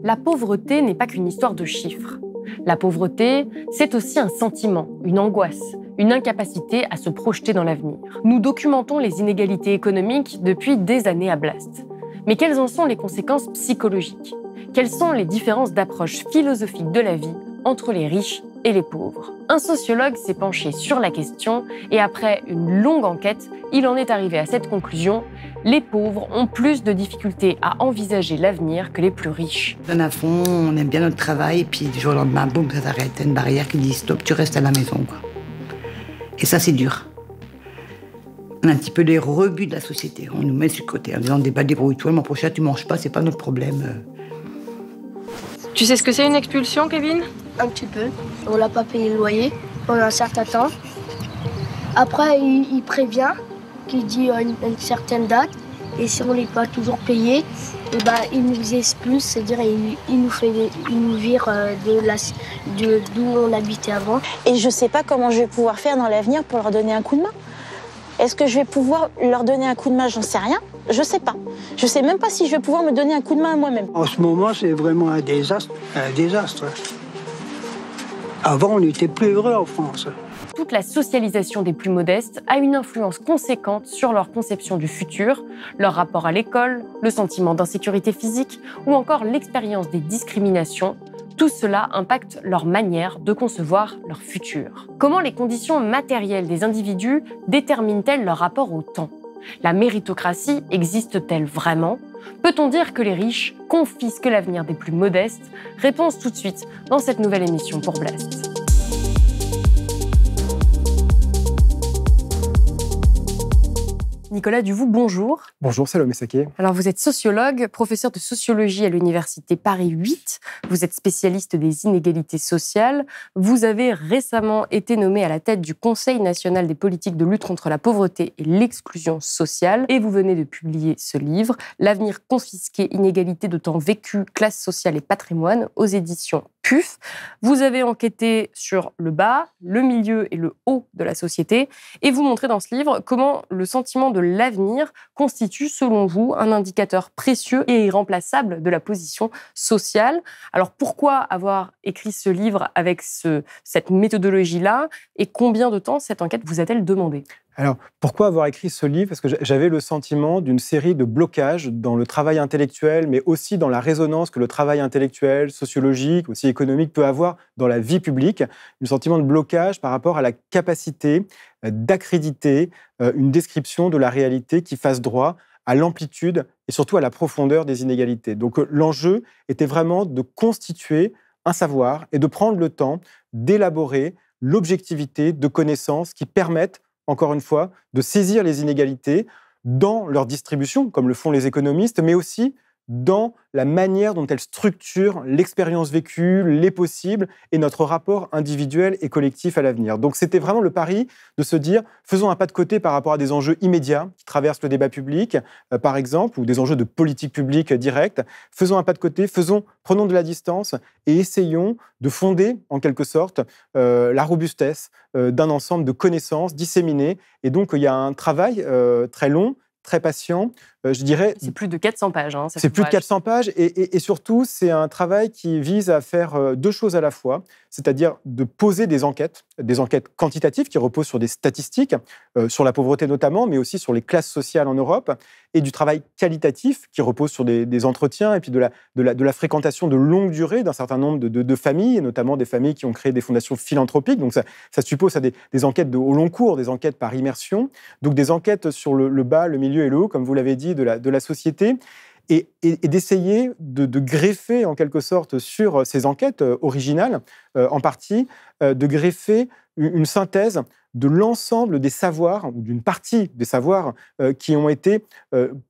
La pauvreté n'est pas qu'une histoire de chiffres. La pauvreté, c'est aussi un sentiment, une angoisse, une incapacité à se projeter dans l'avenir. Nous documentons les inégalités économiques depuis des années à Blast. Mais quelles en sont les conséquences psychologiques? Quelles sont les différences d'approche philosophique de la vie entre les riches et les pauvres? Un sociologue s'est penché sur la question et après une longue enquête, il en est arrivé à cette conclusion: les pauvres ont plus de difficultés à envisager l'avenir que les plus riches. On donne à fond, on aime bien notre travail, et puis du jour au lendemain, boum, ça s'arrête. T'as une barrière qui dit stop, tu restes à la maison, quoi. Et ça, c'est dur. On a un petit peu les rebuts de la société. On nous met sur le côté en disant débrouille-toi, le mois prochain, tu manges pas, c'est pas notre problème. Tu sais ce que c'est une expulsion, Kevin? Un petit peu. On n'a pas payé le loyer pendant un certain temps. Après, il prévient, qu'il dit une certaine date. Et si on n'est pas toujours payé, et il nous expulse, c'est-à-dire il nous vire d'où on habitait avant. Et je ne sais pas comment je vais pouvoir faire dans l'avenir pour leur donner un coup de main. Est-ce que je vais pouvoir leur donner un coup de main? J'en sais rien. Je sais pas. Je sais même pas si je vais pouvoir me donner un coup de main à moi-même. En ce moment, c'est vraiment un désastre. Avant, on était plus heureux en France. Toute la socialisation des plus modestes a une influence conséquente sur leur conception du futur, leur rapport à l'école, le sentiment d'insécurité physique ou encore l'expérience des discriminations. Tout cela impacte leur manière de concevoir leur futur. Comment les conditions matérielles des individus déterminent-elles leur rapport au temps? La méritocratie existe-t-elle vraiment? Peut-on dire que les riches confisquent l'avenir des plus modestes? Réponse tout de suite dans cette nouvelle émission pour Blast. Nicolas Duvou, bonjour. Bonjour Salomé Saké. Alors vous êtes sociologue, professeur de sociologie à l'université Paris 8. Vous êtes spécialiste des inégalités sociales. Vous avez récemment été nommé à la tête du Conseil national des politiques de lutte contre la pauvreté et l'exclusion sociale. Et vous venez de publier ce livre, L'avenir confisqué, inégalités de temps vécu, classe sociale et patrimoine, aux éditions PUF. Vous avez enquêté sur le bas, le milieu et le haut de la société. Et vous montrez dans ce livre comment le sentiment de l'avenir constitue, selon vous, un indicateur précieux et irremplaçable de la position sociale. Alors pourquoi avoir écrit ce livre avec cette méthodologie-là et combien de temps cette enquête vous a-t-elle demandé ? Alors, pourquoi avoir écrit ce livre? Parce que j'avais le sentiment d'une série de blocages dans le travail intellectuel, mais aussi dans la résonance que le travail intellectuel, sociologique, aussi économique peut avoir dans la vie publique. Un sentiment de blocage par rapport à la capacité d'accréditer une description de la réalité qui fasse droit à l'amplitude et surtout à la profondeur des inégalités. Donc l'enjeu était vraiment de constituer un savoir et de prendre le temps d'élaborer l'objectivité de connaissances qui permettent, encore une fois, de saisir les inégalités dans leur distribution, comme le font les économistes, mais aussi dans la manière dont elles structurent l'expérience vécue, les possibles et notre rapport individuel et collectif à l'avenir. Donc c'était vraiment le pari de se dire, faisons un pas de côté par rapport à des enjeux immédiats qui traversent le débat public, par exemple, ou des enjeux de politique publique directe. Faisons un pas de côté, prenons de la distance et essayons de fonder, en quelque sorte, la robustesse d'un ensemble de connaissances disséminées. Et donc il y a un travail très long, très patient, je dirais... C'est plus de 400 pages. C'est plus de 400 pages et surtout, c'est un travail qui vise à faire deux choses à la fois, c'est-à-dire de poser des enquêtes quantitatives qui reposent sur des statistiques, sur la pauvreté notamment, mais aussi sur les classes sociales en Europe, et du travail qualitatif qui repose sur des entretiens et puis de la fréquentation de longue durée d'un certain nombre de familles, et notamment des familles qui ont créé des fondations philanthropiques. Donc ça suppose des enquêtes au long cours, des enquêtes par immersion, donc des enquêtes sur le bas, le milieu et le haut, comme vous l'avez dit, de la société, et d'essayer de greffer en quelque sorte sur ces enquêtes originales, en partie, de greffer une synthèse de l'ensemble des savoirs, ou d'une partie des savoirs qui ont été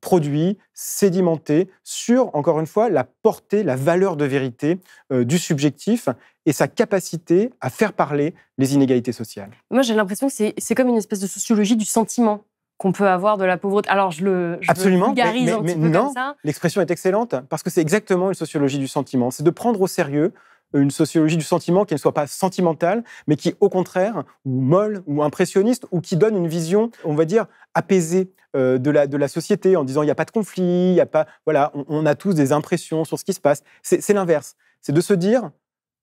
produits, sédimentés sur, encore une fois, la portée, la valeur de vérité du subjectif et sa capacité à faire parler les inégalités sociales. Moi, j'ai l'impression que c'est comme une espèce de sociologie du sentiment qu'on peut avoir de la pauvreté. Alors, je le vulgarise un petit peu non, comme ça. L'expression est excellente, parce que c'est exactement une sociologie du sentiment. C'est de prendre au sérieux une sociologie du sentiment qui ne soit pas sentimentale, mais qui, au contraire, ou molle, ou impressionniste, ou qui donne une vision, on va dire, apaisée de la société, en disant il n'y a pas de conflit, il y a pas, voilà, on a tous des impressions sur ce qui se passe. C'est l'inverse. C'est de se dire,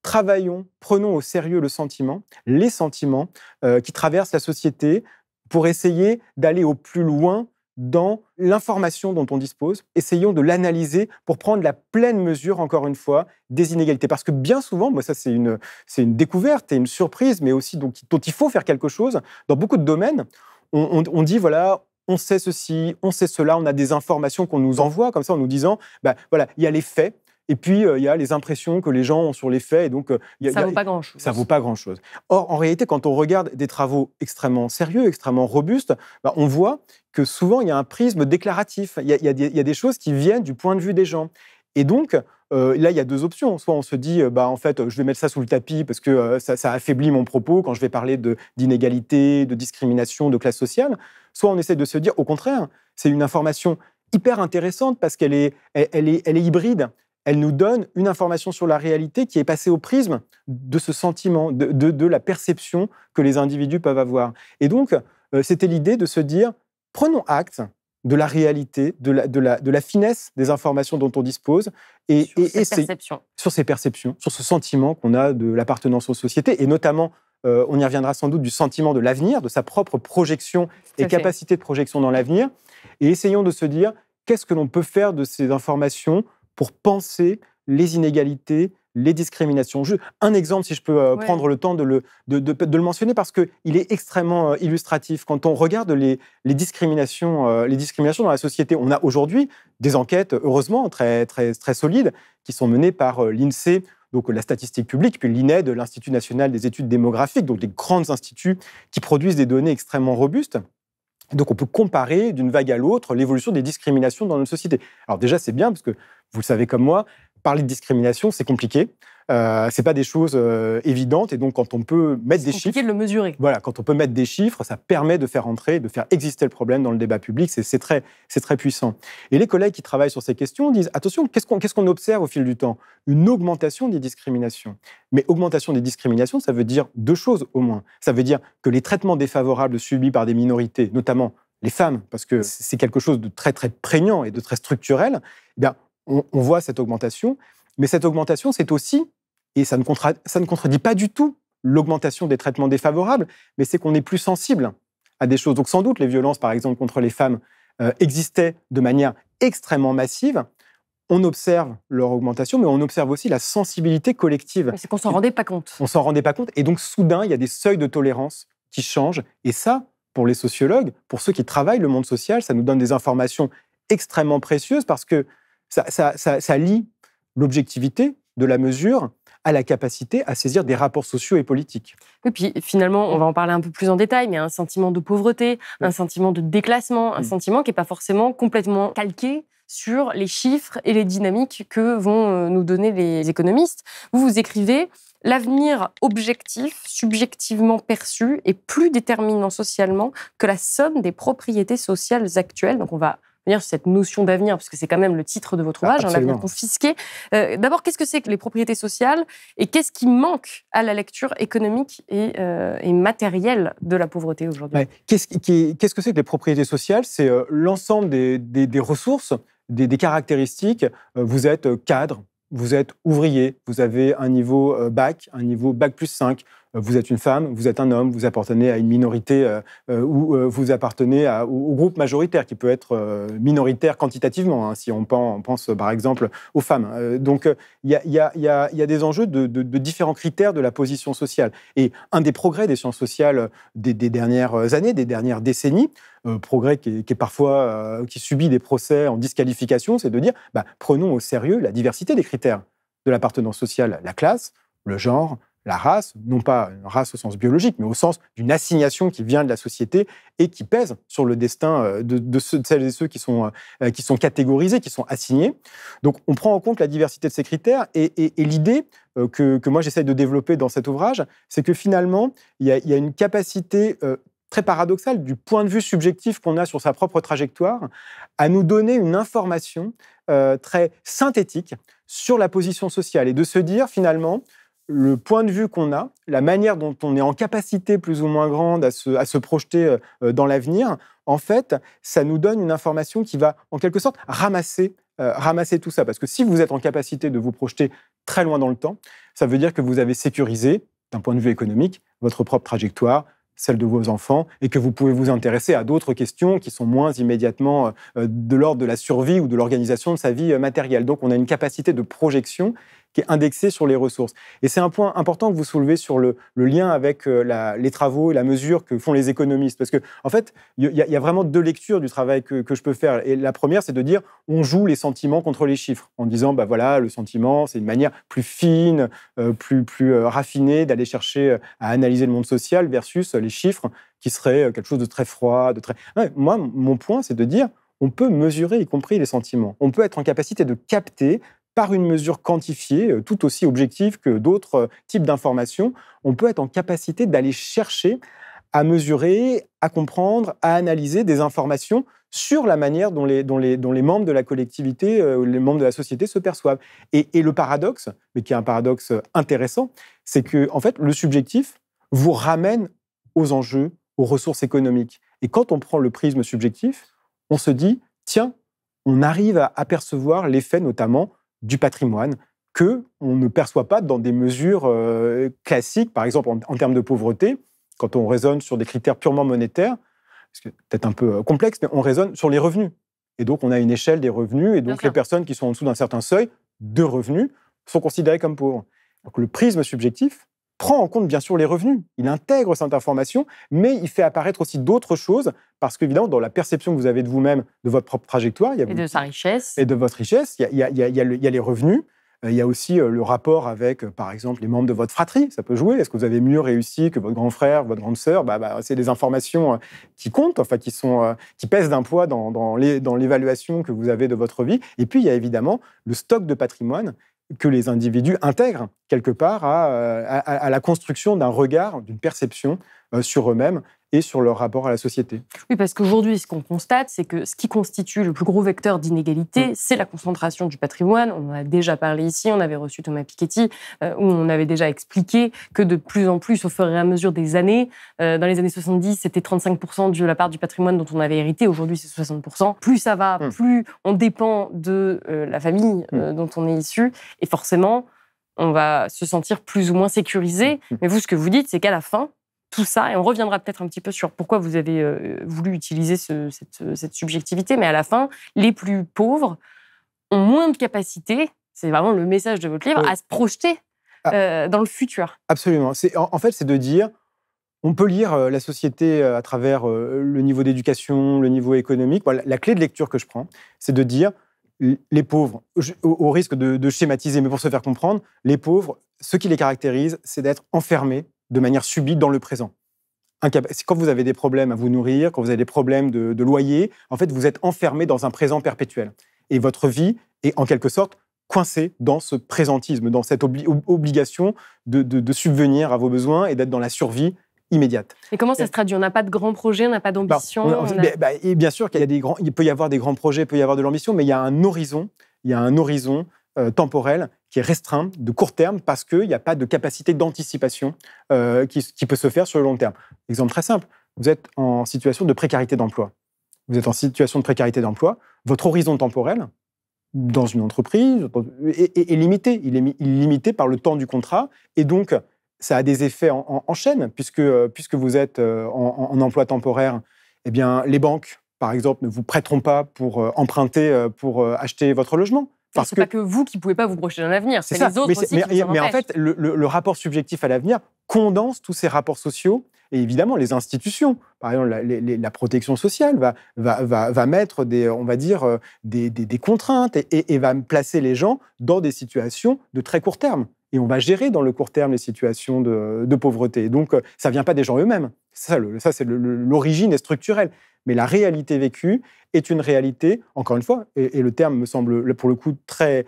travaillons, prenons au sérieux le sentiment, les sentiments qui traversent la société pour essayer d'aller au plus loin dans l'information dont on dispose. Essayons de l'analyser pour prendre la pleine mesure, encore une fois, des inégalités. Parce que bien souvent, moi ça c'est une découverte et une surprise, mais aussi dont il faut faire quelque chose. Dans beaucoup de domaines, on dit, voilà, on sait ceci, on sait cela, on a des informations qu'on nous envoie, comme ça en nous disant, voilà, il y a les faits, et puis il y a les impressions que les gens ont sur les faits, et donc ça vaut pas grand-chose. Ça vaut pas grand-chose. Or, en réalité, quand on regarde des travaux extrêmement sérieux, extrêmement robustes, on voit que souvent il y a un prisme déclaratif. Il y a des choses qui viennent du point de vue des gens. Et donc, là, il y a deux options. Soit on se dit, en fait, je vais mettre ça sous le tapis parce que ça affaiblit mon propos quand je vais parler d'inégalité, de discrimination, de classe sociale. Soit on essaie de se dire, au contraire, c'est une information hyper intéressante parce qu'elle est hybride. Elle nous donne une information sur la réalité qui est passée au prisme de ce sentiment, de la perception que les individus peuvent avoir. Et donc, c'était l'idée de se dire, prenons acte de la réalité, de la finesse des informations dont on dispose, sur ces perceptions, sur ce sentiment qu'on a de l'appartenance aux sociétés, et notamment, on y reviendra sans doute, du sentiment de l'avenir, de sa propre projection et capacité de projection dans l'avenir, et essayons de se dire, qu'est-ce que l'on peut faire de ces informations pour penser les inégalités, les discriminations. Un exemple, si je peux prendre le temps de le mentionner, parce qu'il est extrêmement illustratif. Quand on regarde les discriminations dans la société, on a aujourd'hui des enquêtes, heureusement, très, très, très solides, qui sont menées par l'INSEE, donc la statistique publique, puis l'INED, l'Institut national des études démographiques, donc des grands instituts qui produisent des données extrêmement robustes. Donc, on peut comparer d'une vague à l'autre l'évolution des discriminations dans notre société. Alors déjà, c'est bien, parce que vous le savez comme moi, parler de discrimination, c'est compliqué. C'est pas des choses évidentes. Et donc, quand on peut mettre des chiffres... C'est compliqué de le mesurer. Voilà, quand on peut mettre des chiffres, ça permet de faire entrer, de faire exister le problème dans le débat public. C'est très puissant. Et les collègues qui travaillent sur ces questions disent, attention, qu'est-ce qu'on observe au fil du temps? Une augmentation des discriminations. Mais augmentation des discriminations, ça veut dire deux choses au moins. Ça veut dire que les traitements défavorables subis par des minorités, notamment les femmes, parce que c'est quelque chose de très, très prégnant et de très structurel, eh bien, on voit cette augmentation. Mais cette augmentation, c'est aussi, et ça ne contredit pas du tout l'augmentation des traitements défavorables, mais c'est qu'on est plus sensible à des choses. Donc sans doute, les violences, par exemple, contre les femmes existaient de manière extrêmement massive. On observe leur augmentation, mais on observe aussi la sensibilité collective. C'est qu'on ne s'en rendait pas compte. On ne s'en rendait pas compte. Et donc, soudain, il y a des seuils de tolérance qui changent. Et ça, pour les sociologues, pour ceux qui travaillent le monde social, ça nous donne des informations extrêmement précieuses parce que ça lie l'objectivité de la mesure à la capacité à saisir des rapports sociaux et politiques. Et puis finalement, on va en parler un peu plus en détail, mais un sentiment de pauvreté, un sentiment de déclassement, un sentiment qui n'est pas forcément complètement calqué sur les chiffres et les dynamiques que vont nous donner les économistes. Vous écrivez « L'avenir objectif, subjectivement perçu, est plus déterminant socialement que la somme des propriétés sociales actuelles ». Donc on va venir sur cette notion d'avenir, parce que c'est quand même le titre de votre ouvrage, l'avenir confisqué. D'abord, qu'est-ce que c'est que les propriétés sociales et qu'est-ce qui manque à la lecture économique et matérielle de la pauvreté aujourd'hui? Qu'est-ce que c'est que les propriétés sociales? C'est l'ensemble des ressources, des caractéristiques. Vous êtes cadre, vous êtes ouvrier, vous avez un niveau bac plus 5, vous êtes une femme, vous êtes un homme, vous appartenez à une minorité ou vous appartenez au groupe majoritaire qui peut être minoritaire quantitativement, hein, si on pense par exemple aux femmes. Donc il y a des enjeux de différents critères de la position sociale. Et un des progrès des sciences sociales des dernières années, des dernières décennies, progrès qui est parfois qui subit des procès en disqualification, c'est de dire prenons au sérieux la diversité des critères de l'appartenance sociale, la classe, le genre, la race, non pas une race au sens biologique, mais au sens d'une assignation qui vient de la société et qui pèse sur le destin de celles et ceux qui sont catégorisés, qui sont assignés. Donc, on prend en compte la diversité de ces critères et l'idée que moi j'essaie de développer dans cet ouvrage, c'est que finalement, il y a une capacité très paradoxale du point de vue subjectif qu'on a sur sa propre trajectoire à nous donner une information très synthétique sur la position sociale et de se dire finalement, le point de vue qu'on a, la manière dont on est en capacité plus ou moins grande à se projeter dans l'avenir, en fait, ça nous donne une information qui va, en quelque sorte, ramasser tout ça. Parce que si vous êtes en capacité de vous projeter très loin dans le temps, ça veut dire que vous avez sécurisé, d'un point de vue économique, votre propre trajectoire, celle de vos enfants, et que vous pouvez vous intéresser à d'autres questions qui sont moins immédiatement de l'ordre de la survie ou de l'organisation de sa vie matérielle. Donc, on a une capacité de projection qui est indexée sur les ressources. Et c'est un point important que vous soulevez sur le lien avec les travaux et la mesure que font les économistes. Parce qu'en fait, il y a vraiment deux lectures du travail que je peux faire. Et la première, c'est de dire, on joue les sentiments contre les chiffres, en disant, voilà, le sentiment, c'est une manière plus fine, plus raffinée d'aller chercher à analyser le monde social versus les chiffres, qui seraient quelque chose de très froid, de très... Ouais, moi, mon point, c'est de dire, on peut mesurer, y compris les sentiments. On peut être en capacité de capter, par une mesure quantifiée, tout aussi objective que d'autres types d'informations, on peut être en capacité d'aller chercher à mesurer, à comprendre, à analyser des informations sur la manière dont les membres de la collectivité, les membres de la société se perçoivent. Et le paradoxe, mais qui est un paradoxe intéressant, c'est que en fait, le subjectif vous ramène aux enjeux, aux ressources économiques. Et quand on prend le prisme subjectif, on se dit, tiens, on arrive à apercevoir l'effet notamment du patrimoine qu'on ne perçoit pas dans des mesures classiques, par exemple en termes de pauvreté, quand on raisonne sur des critères purement monétaires, c'est peut-être un peu complexe, mais on raisonne sur les revenus. Et donc, on a une échelle des revenus, et donc les personnes qui sont en dessous d'un certain seuil de revenus sont considérées comme pauvres. Donc, le prisme subjectif prend en compte, bien sûr, les revenus. Il intègre cette information, mais il fait apparaître aussi d'autres choses, parce qu'évidemment, dans la perception que vous avez de vous-même, de votre propre trajectoire... Et de sa richesse. Et de votre richesse, il y a les revenus. Il y a aussi le rapport avec, par exemple, les membres de votre fratrie. Ça peut jouer. Est-ce que vous avez mieux réussi que votre grand frère, votre grande sœur ? C'est des informations qui comptent, enfin, qui pèsent d'un poids dans l'évaluation que vous avez de votre vie. Et puis, il y a évidemment le stock de patrimoine que les individus intègrent quelque part à la construction d'un regard, d'une perception sur eux-mêmes et sur leur rapport à la société. Oui, parce qu'aujourd'hui, ce qu'on constate, c'est que ce qui constitue le plus gros vecteur d'inégalité, c'est la concentration du patrimoine. On en a déjà parlé ici, on avait reçu Thomas Piketty, où on avait déjà expliqué que de plus en plus, au fur et à mesure des années, dans les années 70, c'était 35% de la part du patrimoine dont on avait hérité, aujourd'hui c'est 60%. Plus ça va, plus on dépend de la famille dont on est issu, et forcément, on va se sentir plus ou moins sécurisé. Mais vous, ce que vous dites, c'est qu'à la fin, tout ça, et on reviendra peut-être un petit peu sur pourquoi vous avez voulu utiliser cette subjectivité, mais à la fin, les plus pauvres ont moins de capacité, c'est vraiment le message de votre livre, à se projeter dans le futur. Absolument. En fait, c'est de dire, on peut lire la société à travers le niveau d'éducation, le niveau économique. Voilà, la clé de lecture que je prends, c'est de dire, les pauvres, au risque de schématiser, mais pour se faire comprendre, les pauvres, ce qui les caractérise, c'est d'être enfermés de manière subie dans le présent. Quand vous avez des problèmes à vous nourrir, quand vous avez des problèmes de loyer, en fait, vous êtes enfermé dans un présent perpétuel. Et votre vie est en quelque sorte coincée dans ce présentisme, dans cette obligation de subvenir à vos besoins et d'être dans la survie immédiate. Et comment ça se traduit ? On n'a pas de grands projets, on n'a pas d'ambition Et bien sûr il peut y avoir des grands projets, il peut y avoir de l'ambition, mais il y a un horizon temporel qui est restreint, de court terme, parce qu'il n'y a pas de capacité d'anticipation qui peut se faire sur le long terme. Exemple très simple, vous êtes en situation de précarité d'emploi. Votre horizon temporel, dans une entreprise, est limité. Il est limité par le temps du contrat, et donc ça a des effets en chaîne, puisque vous êtes en emploi temporaire. Eh bien, les banques, par exemple, ne vous prêteront pas pour emprunter pour acheter votre logement. C'est pas que vous qui ne pouvez pas vous projeter dans l'avenir, c'est les autres aussi qui vous en empêchent. Mais en fait, le rapport subjectif à l'avenir condense tous ces rapports sociaux, et évidemment les institutions. Par exemple, la protection sociale va mettre des contraintes et va placer les gens dans des situations de très court terme. Et on va gérer dans le court terme les situations de pauvreté. Donc, ça ne vient pas des gens eux-mêmes. Ça, c'est l'origine est structurelle. Mais la réalité vécue est une réalité, encore une fois, et le terme me semble pour le coup très,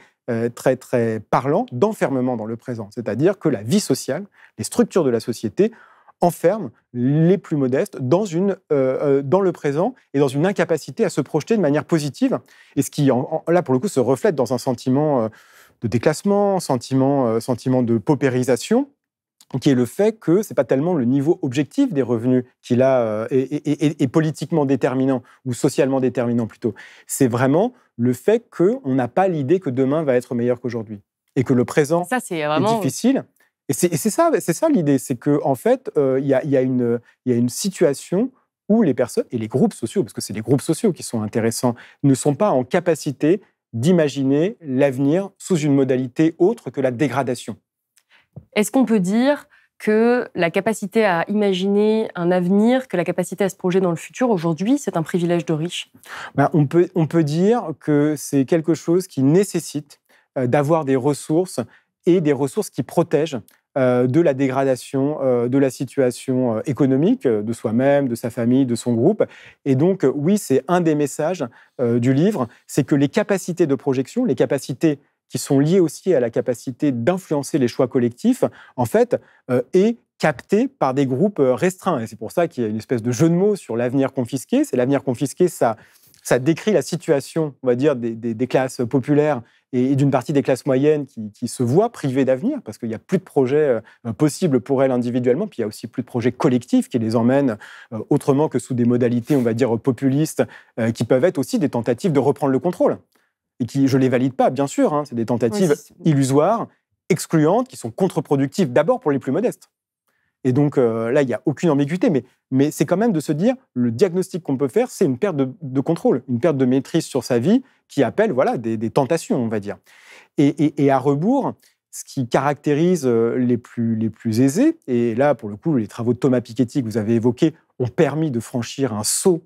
très, très parlant, d'enfermement dans le présent. C'est-à-dire que la vie sociale, les structures de la société enferment les plus modestes dans le présent et dans une incapacité à se projeter de manière positive. Et ce qui, là, pour le coup, se reflète dans un sentiment déclassement, sentiment de paupérisation, qui est le fait que ce n'est pas tellement le niveau objectif des revenus qui là est politiquement déterminant, ou socialement déterminant plutôt. C'est vraiment le fait qu'on n'a pas l'idée que demain va être meilleur qu'aujourd'hui. Et que le présent est difficile. Et c'est ça l'idée, c'est qu'en fait, il y a une situation où les personnes, et les groupes sociaux, parce que c'est les groupes sociaux qui sont intéressants, ne sont pas en capacité d'imaginer l'avenir sous une modalité autre que la dégradation. Est-ce qu'on peut dire que la capacité à imaginer un avenir, que la capacité à se projeter dans le futur, aujourd'hui, c'est un privilège de riches ? On peut dire que c'est quelque chose qui nécessite d'avoir des ressources et des ressources qui protègent de la dégradation de la situation économique de soi-même, de sa famille, de son groupe. Et donc, oui, c'est un des messages du livre, c'est que les capacités de projection, les capacités qui sont liées aussi à la capacité d'influencer les choix collectifs, en fait, est captée par des groupes restreints. Et c'est pour ça qu'il y a une espèce de jeu de mots sur l'avenir confisqué. C'est l'avenir confisqué, ça décrit la situation, on va dire, des classes populaires et d'une partie des classes moyennes qui se voient privées d'avenir, parce qu'il n'y a plus de projets possibles pour elles individuellement, puis il y a aussi plus de projets collectifs qui les emmènent autrement que sous des modalités, on va dire, populistes, qui peuvent être aussi des tentatives de reprendre le contrôle. Et qui, je ne les valide pas, bien sûr, c'est des tentatives illusoires, excluantes, qui sont contre-productives, d'abord pour les plus modestes. Et donc là, il n'y a aucune ambiguïté, mais c'est quand même de se dire, le diagnostic qu'on peut faire, c'est une perte de contrôle, une perte de maîtrise sur sa vie, qui appelle des tentations, on va dire. Et à rebours, ce qui caractérise les plus aisés, et là, pour le coup, les travaux de Thomas Piketty que vous avez évoqués ont permis de franchir un saut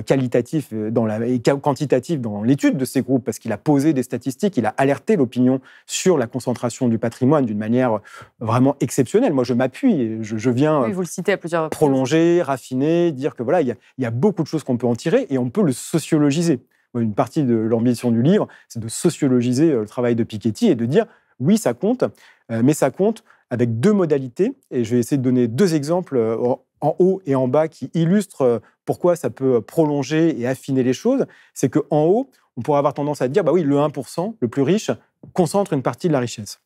qualitatif et quantitatif dans l'étude de ces groupes, parce qu'il a posé des statistiques, il a alerté l'opinion sur la concentration du patrimoine d'une manière vraiment exceptionnelle. Moi, je m'appuie, je viens vous le citez à plusieurs prolonger, raffiner, dire que voilà, il y a beaucoup de choses qu'on peut en tirer et on peut le sociologiser. Une partie de l'ambition du livre, c'est de sociologiser le travail de Piketty et de dire oui, ça compte, mais ça compte avec deux modalités. Et je vais essayer de donner deux exemples en haut et en bas qui illustrent pourquoi ça peut prolonger et affiner les choses. C'est qu'en haut, on pourrait avoir tendance à dire bah oui, le 1%, le plus riche, concentre une partie de la richesse.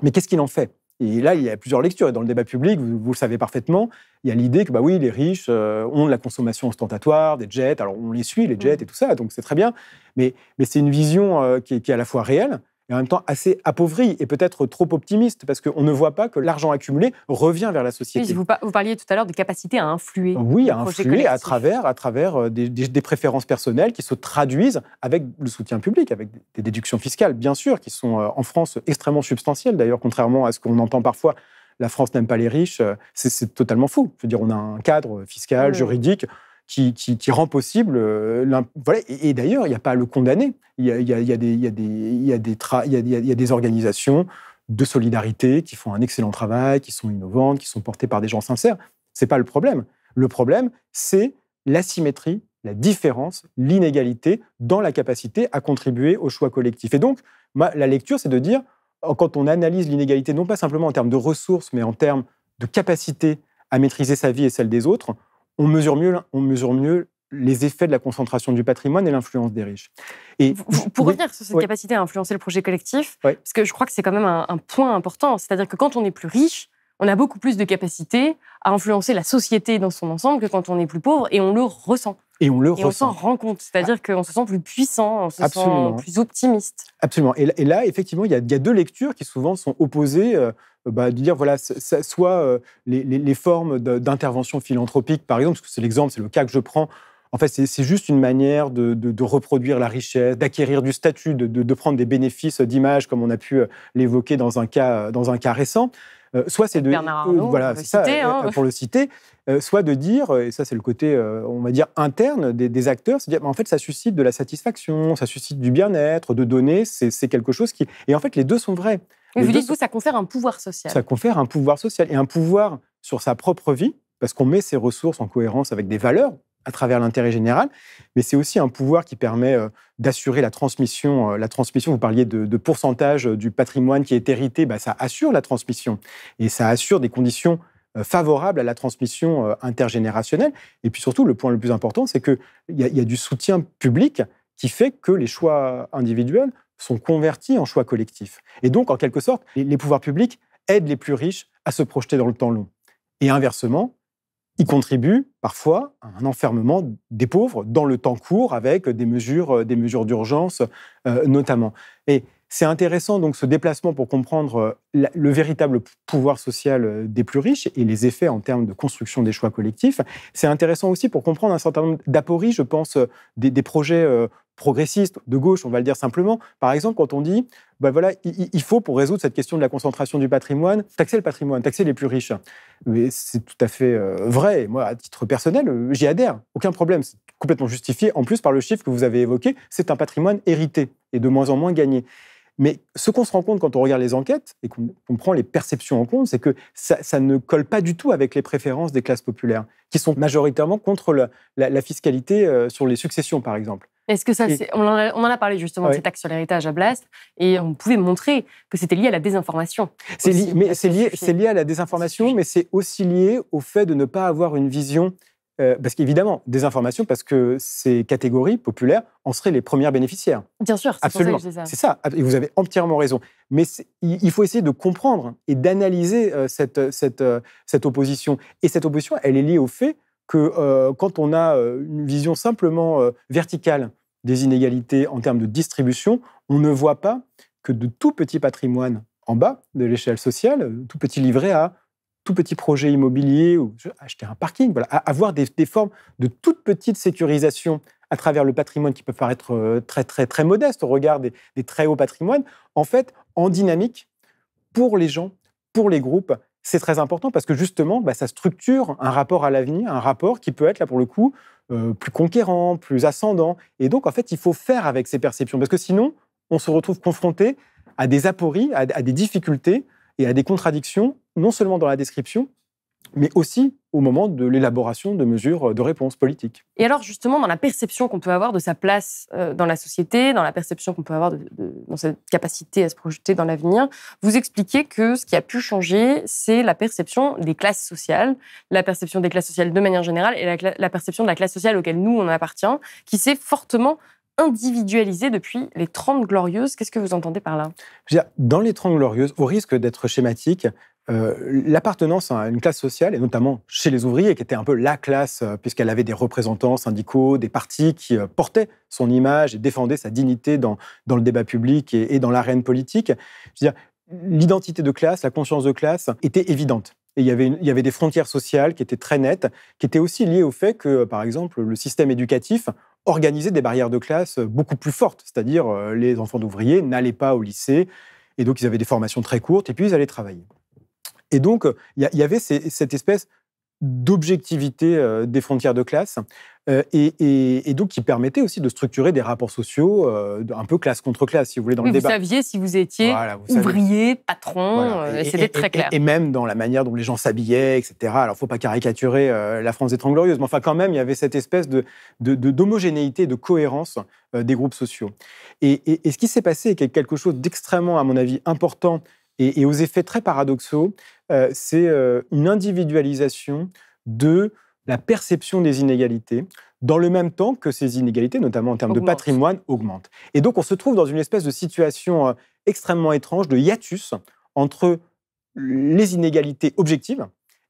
Mais qu'est-ce qu'il en fait ? Et là, il y a plusieurs lectures. Et dans le débat public, vous le savez parfaitement, il y a l'idée que bah oui, les riches ont de la consommation ostentatoire, des jets. Alors, on les suit, les jets et tout ça, donc c'est très bien. Mais c'est une vision qui est à la fois réelle et en même temps assez appauvrie et peut-être trop optimiste, parce qu'on ne voit pas que l'argent accumulé revient vers la société. Oui, vous parliez tout à l'heure de capacité à influer. Oui, à influer à travers des préférences personnelles qui se traduisent avec le soutien public, avec des déductions fiscales, bien sûr, qui sont en France extrêmement substantielles. D'ailleurs, contrairement à ce qu'on entend parfois, la France n'aime pas les riches, c'est totalement faux. Je veux dire, on a un cadre fiscal, juridique, qui rend possible... voilà. Et d'ailleurs, il n'y a pas à le condamner. Il y a des organisations de solidarité qui font un excellent travail, qui sont innovantes, qui sont portées par des gens sincères. Ce n'est pas le problème. Le problème, c'est l'asymétrie, la différence, l'inégalité dans la capacité à contribuer au choix collectif. Et donc, la lecture, c'est de dire, quand on analyse l'inégalité, non pas simplement en termes de ressources, mais en termes de capacité à maîtriser sa vie et celle des autres, on mesure mieux les effets de la concentration du patrimoine et l'influence des riches. Et pour revenir sur cette capacité à influencer le projet collectif, parce que je crois que c'est quand même un point important, c'est-à-dire que quand on est plus riche, on a beaucoup plus de capacité à influencer la société dans son ensemble que quand on est plus pauvre, et on le ressent. Et on s'en rend compte, c'est-à-dire qu'on se sent plus puissant, on se sent plus optimiste. Absolument. Et là, effectivement, il y a deux lectures qui souvent sont opposées, de dire, voilà, soit les formes d'intervention philanthropique, par exemple, parce que c'est le cas que je prends. En fait, c'est juste une manière de reproduire la richesse, d'acquérir du statut, de prendre des bénéfices d'image, comme on a pu l'évoquer dans un cas récent. Soit c'est de Bernard Arnault, voilà, c'est ça, pour le citer, soit de dire, et ça c'est le côté, on va dire, interne des acteurs, c'est de dire, en fait, ça suscite de la satisfaction, ça suscite du bien-être, de donner, c'est quelque chose qui... Et en fait, les deux sont vrais. Mais vous dites, ça confère un pouvoir social. Ça confère un pouvoir social, et un pouvoir sur sa propre vie, parce qu'on met ses ressources en cohérence avec des valeurs, à travers l'intérêt général, mais c'est aussi un pouvoir qui permet d'assurer la transmission. Vous parliez de pourcentage du patrimoine qui est hérité, ça assure la transmission, et ça assure des conditions favorables à la transmission intergénérationnelle. Et puis surtout, le point le plus important, c'est qu'il y a du soutien public qui fait que les choix individuels sont convertis en choix collectifs. Et donc, en quelque sorte, les pouvoirs publics aident les plus riches à se projeter dans le temps long. Et inversement, ils contribuent parfois à un enfermement des pauvres dans le temps court avec des mesures d'urgence notamment. Et c'est intéressant donc ce déplacement pour comprendre le véritable pouvoir social des plus riches et les effets en termes de construction des choix collectifs. C'est intéressant aussi pour comprendre un certain nombre d'apories, je pense, des projets progressistes, de gauche, on va le dire simplement. Par exemple, quand on dit, voilà, il faut, pour résoudre cette question de la concentration du patrimoine, taxer les plus riches. Mais c'est tout à fait vrai. Et moi, à titre personnel, j'y adhère. Aucun problème. C'est complètement justifié. En plus, par le chiffre que vous avez évoqué, c'est un patrimoine hérité et de moins en moins gagné. Mais ce qu'on se rend compte quand on regarde les enquêtes et qu'on prend les perceptions en compte, c'est que ça ne colle pas du tout avec les préférences des classes populaires, qui sont majoritairement contre la fiscalité sur les successions, par exemple. Est-ce que ça, on en a parlé justement de cette taxe sur l'héritage à Blast, et on pouvait montrer que c'était lié à la désinformation. C'est lié à la désinformation, mais c'est aussi lié au fait de ne pas avoir une vision. Parce qu'évidemment, désinformation, parce que ces catégories populaires en seraient les premières bénéficiaires. Bien sûr, c'est absolument. Pour ça que je dis ça. C'est ça, et vous avez entièrement raison. Mais il faut essayer de comprendre et d'analyser cette opposition. Et cette opposition, elle est liée au fait que quand on a une vision simplement verticale des inégalités en termes de distribution, on ne voit pas que de tout petits patrimoines en bas de l'échelle sociale, tout petit livret à tout petit projet immobilier ou acheter un parking, voilà, avoir des formes de toute petite sécurisation à travers le patrimoine qui peut paraître très, très, très modeste au regard des très hauts patrimoines, en fait, en dynamique, pour les gens, pour les groupes, c'est très important parce que justement, ça structure un rapport à l'avenir, un rapport qui peut être, là pour le coup, plus conquérant, plus ascendant. Et donc, en fait, il faut faire avec ces perceptions parce que sinon, on se retrouve confronté à des apories, à des difficultés et à des contradictions, non seulement dans la description, mais aussi au moment de l'élaboration de mesures de réponse politique. Et alors, justement, dans la perception qu'on peut avoir de sa place dans la société, dans la perception qu'on peut avoir dans cette capacité à se projeter dans l'avenir, vous expliquez que ce qui a pu changer, c'est la perception des classes sociales, la perception des classes sociales de manière générale et la perception de la classe sociale auquel nous, on appartient, qui s'est fortement individualisée depuis les 30 Glorieuses. Qu'est-ce que vous entendez par là ? Dans les 30 Glorieuses, au risque d'être schématique, l'appartenance à une classe sociale, et notamment chez les ouvriers, qui était un peu la classe, puisqu'elle avait des représentants syndicaux, des partis qui portaient son image et défendaient sa dignité dans le débat public et dans l'arène politique. L'identité de classe, la conscience de classe était évidente. Et il y avait des frontières sociales qui étaient très nettes, qui étaient aussi liées au fait que, par exemple, le système éducatif organisait des barrières de classe beaucoup plus fortes. C'est-à-dire, les enfants d'ouvriers n'allaient pas au lycée, et donc ils avaient des formations très courtes, et puis ils allaient travailler. Et donc, il y avait cette espèce d'objectivité des frontières de classe, et donc qui permettait aussi de structurer des rapports sociaux un peu classe contre classe, si vous voulez, dans le débat. Vous saviez si vous étiez ouvrier, patron, c'était très clair. Et même dans la manière dont les gens s'habillaient, etc. Alors, il ne faut pas caricaturer la France des 30 Glorieuses, mais enfin, quand même, il y avait cette espèce d'homogénéité, de cohérence des groupes sociaux. Et ce qui s'est passé, qui est quelque chose d'extrêmement, à mon avis, important et aux effets très paradoxaux, c'est une individualisation de la perception des inégalités, dans le même temps que ces inégalités, notamment en termes de patrimoine, augmentent. Et donc, on se trouve dans une espèce de situation extrêmement étrange, de hiatus, entre les inégalités objectives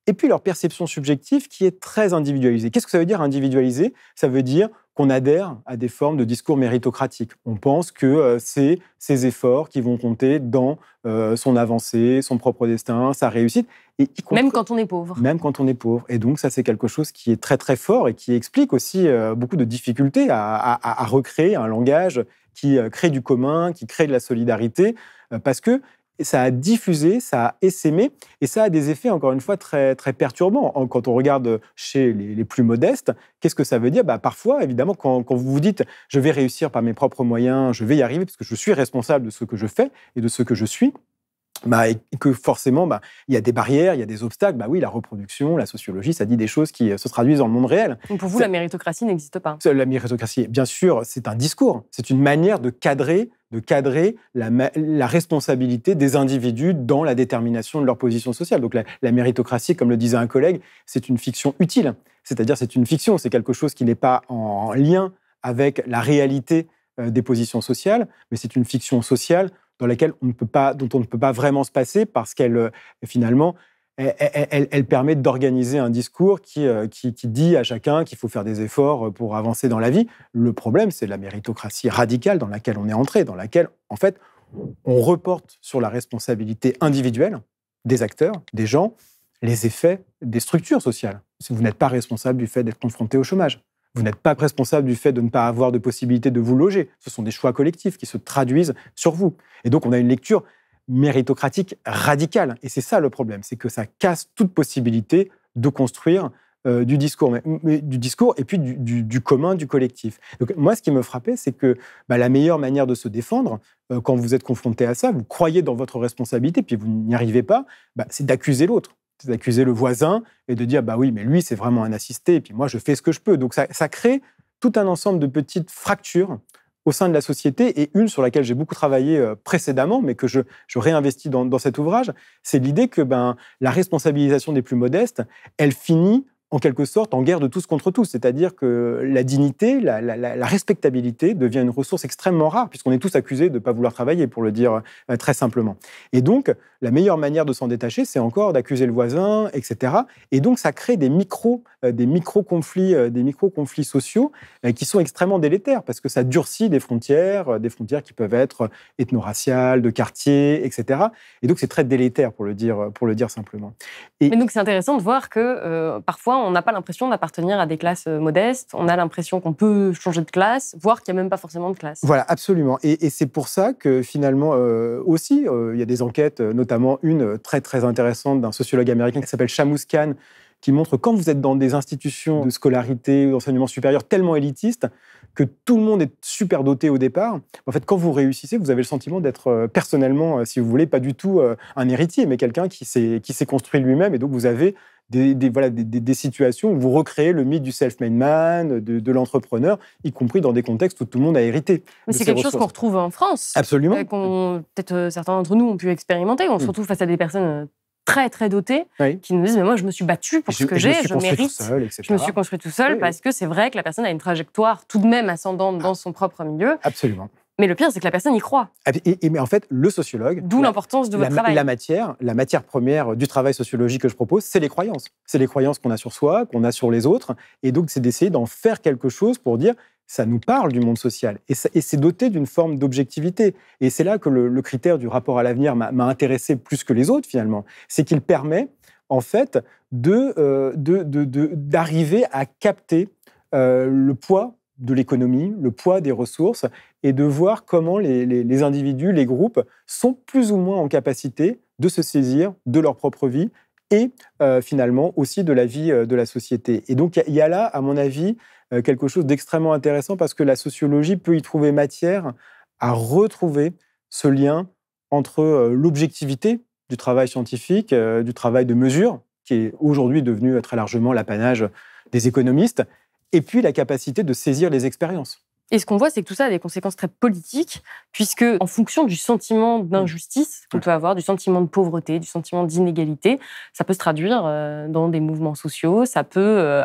et puis leur perception subjective qui est très individualisée. Qu'est-ce que ça veut dire individualiser ? Ça veut dire qu'on adhère à des formes de discours méritocratiques. On pense que c'est ces efforts qui vont compter dans son avancée, son propre destin, sa réussite. Même quand on est pauvre. Même quand on est pauvre. Et donc ça, c'est quelque chose qui est très très fort et qui explique aussi beaucoup de difficultés à recréer un langage qui crée du commun, qui crée de la solidarité, parce que ça a diffusé, ça a essaimé, et ça a des effets, encore une fois, très, très perturbants. Quand on regarde chez les plus modestes, qu'est-ce que ça veut dire ? Parfois, évidemment, quand vous vous dites « je vais réussir par mes propres moyens, je vais y arriver parce que je suis responsable de ce que je fais et de ce que je suis », et que forcément, il y a des barrières, il y a des obstacles. Oui, la reproduction, la sociologie, ça dit des choses qui se traduisent dans le monde réel. Donc pour vous, la méritocratie n'existe pas ? La méritocratie, bien sûr, c'est un discours. C'est une manière de cadrer la responsabilité des individus dans la détermination de leur position sociale. Donc la méritocratie, comme le disait un collègue, c'est une fiction utile. C'est-à-dire c'est une fiction, c'est quelque chose qui n'est pas en lien avec la réalité des positions sociales, mais c'est une fiction sociale dont on ne peut pas vraiment se passer parce qu'elle, finalement, elle permet d'organiser un discours qui dit à chacun qu'il faut faire des efforts pour avancer dans la vie. Le problème, c'est la méritocratie radicale dans laquelle on est entré, dans laquelle, en fait, on reporte sur la responsabilité individuelle des acteurs, des gens, les effets des structures sociales. Vous n'êtes pas responsable du fait d'être confronté au chômage. Vous n'êtes pas responsable du fait de ne pas avoir de possibilité de vous loger. Ce sont des choix collectifs qui se traduisent sur vous. Et donc, on a une lecture méritocratique radicale. Et c'est ça le problème, c'est que ça casse toute possibilité de construire du discours et puis du commun, du collectif. Donc, moi, ce qui me frappait, c'est que la meilleure manière de se défendre, quand vous êtes confronté à ça, vous croyez dans votre responsabilité, puis vous n'y arrivez pas, c'est d'accuser l'autre. C'est d'accuser le voisin et de dire oui, mais lui, c'est vraiment un assisté, et puis moi, je fais ce que je peux. Donc, ça crée tout un ensemble de petites fractures au sein de la société, et une sur laquelle j'ai beaucoup travaillé précédemment, mais que je réinvestis dans cet ouvrage, c'est l'idée que la responsabilisation des plus modestes, elle finit en quelque sorte en guerre de tous contre tous, c'est-à-dire que la dignité, la respectabilité devient une ressource extrêmement rare, puisqu'on est tous accusés de ne pas vouloir travailler, pour le dire très simplement. Et donc, la meilleure manière de s'en détacher, c'est encore d'accuser le voisin, etc. Et donc, ça crée des micro-conflits sociaux qui sont extrêmement délétères, parce que ça durcit des frontières qui peuvent être ethno-raciales, de quartier, etc. Et donc, c'est très délétère, pour le dire simplement. Mais donc, c'est intéressant de voir que parfois, on n'a pas l'impression d'appartenir à des classes modestes, on a l'impression qu'on peut changer de classe, voire qu'il n'y a même pas forcément de classe. Voilà, absolument. Et c'est pour ça que finalement, aussi, il y a des enquêtes, notamment une très très intéressante d'un sociologue américain qui s'appelle Shamus Khan, qui montre quand vous êtes dans des institutions de scolarité ou d'enseignement supérieur tellement élitistes que tout le monde est super doté au départ. En fait, quand vous réussissez, vous avez le sentiment d'être personnellement, si vous voulez, pas du tout un héritier, mais quelqu'un qui s'est construit lui-même, et donc vous avez des situations où vous recréez le mythe du self-made man, de l'entrepreneur, y compris dans des contextes où tout le monde a hérité. Mais c'est quelque chose qu'on retrouve en France. Absolument. Peut-être certains d'entre nous ont pu expérimenter. On se retrouve face à des personnes très, très dotées qui nous disent « mais moi, je me suis battu pour ce que j'ai, je mérite. Je me suis construit tout seul parce que c'est vrai que la personne a une trajectoire tout de même ascendante dans son propre milieu. » Absolument. Mais le pire, c'est que la personne y croit. Mais en fait, le sociologue... D'où l'importance de votre travail. La matière première du travail sociologique que je propose, c'est les croyances. C'est les croyances qu'on a sur soi, qu'on a sur les autres. Et donc, c'est d'essayer d'en faire quelque chose pour dire, ça nous parle du monde social. Et c'est doté d'une forme d'objectivité. Et c'est là que le critère du rapport à l'avenir m'a intéressé plus que les autres, finalement. C'est qu'il permet, en fait, d'arriver à capter le poids de l'économie, le poids des ressources, et de voir comment les individus, les groupes, sont plus ou moins en capacité de se saisir de leur propre vie et finalement aussi de la vie de la société. Et donc il y a là, à mon avis, quelque chose d'extrêmement intéressant, parce que la sociologie peut y trouver matière à retrouver ce lien entre l'objectivité du travail scientifique, du travail de mesure, qui est aujourd'hui devenu très largement l'apanage des économistes, et puis la capacité de saisir les expériences. Et ce qu'on voit, c'est que tout ça a des conséquences très politiques, puisque en fonction du sentiment d'injustice qu'on peut avoir, du sentiment de pauvreté, du sentiment d'inégalité, ça peut se traduire dans des mouvements sociaux, ça peut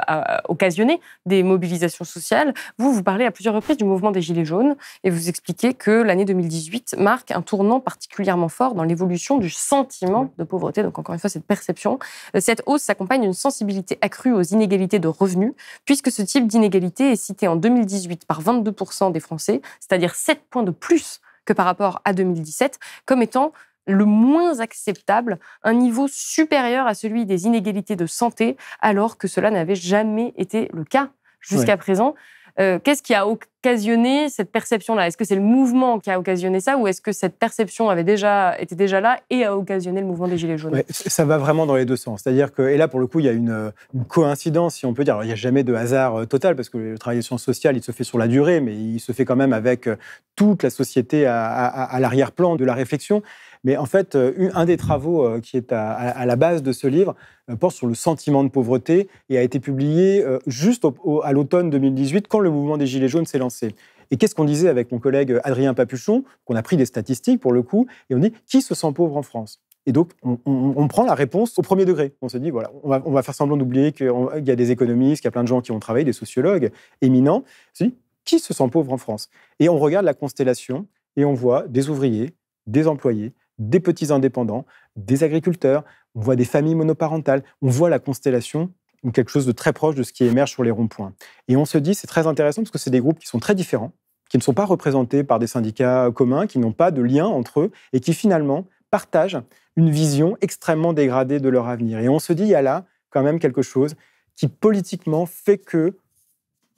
occasionner des mobilisations sociales. Vous parlez à plusieurs reprises du mouvement des Gilets jaunes, et vous expliquez que l'année 2018 marque un tournant particulièrement fort dans l'évolution du sentiment de pauvreté, donc encore une fois, cette perception. Cette hausse s'accompagne d'une sensibilité accrue aux inégalités de revenus, puisque ce type d'inégalité est cité en 2018 par 22% des Français, c'est-à-dire 7 points de plus que par rapport à 2017, comme étant le moins acceptable, un niveau supérieur à celui des inégalités de santé, alors que cela n'avait jamais été le cas jusqu'à présent. Qu'est-ce qui a occasionné cette perception-là ? Est-ce que c'est le mouvement qui a occasionné ça, ou est-ce que cette perception était déjà là et a occasionné le mouvement des Gilets jaunes ? Ça va vraiment dans les deux sens. C'est-à-dire que, et là, pour le coup, il y a une coïncidence, si on peut dire. Alors, il n'y a jamais de hasard total, parce que le travail de sciences sociales, il se fait sur la durée, mais il se fait quand même avec toute la société à l'arrière-plan de la réflexion. Mais en fait, un des travaux qui est à la base de ce livre porte sur le sentiment de pauvreté et a été publié juste à l'automne 2018, quand le mouvement des Gilets jaunes s'est lancé. Et qu'est-ce qu'on disait avec mon collègue Adrien Papuchon, qu'on a pris des statistiques pour le coup, et on dit « qui se sent pauvre en France ?» Et donc, on prend la réponse au premier degré. On se dit, voilà, on va faire semblant d'oublier qu'il y a des économistes, qu'il y a plein de gens qui ont travaillé, des sociologues éminents. On se dit, qui se sent pauvre en France. Et on regarde la constellation et on voit des ouvriers, des employés, des petits indépendants, des agriculteurs, on voit des familles monoparentales, on voit la constellation, quelque chose de très proche de ce qui émerge sur les ronds-points. Et on se dit, c'est très intéressant parce que c'est des groupes qui sont très différents, qui ne sont pas représentés par des syndicats communs, qui n'ont pas de lien entre eux et qui finalement partagent une vision extrêmement dégradée de leur avenir. Et on se dit, il y a là quand même quelque chose qui politiquement fait que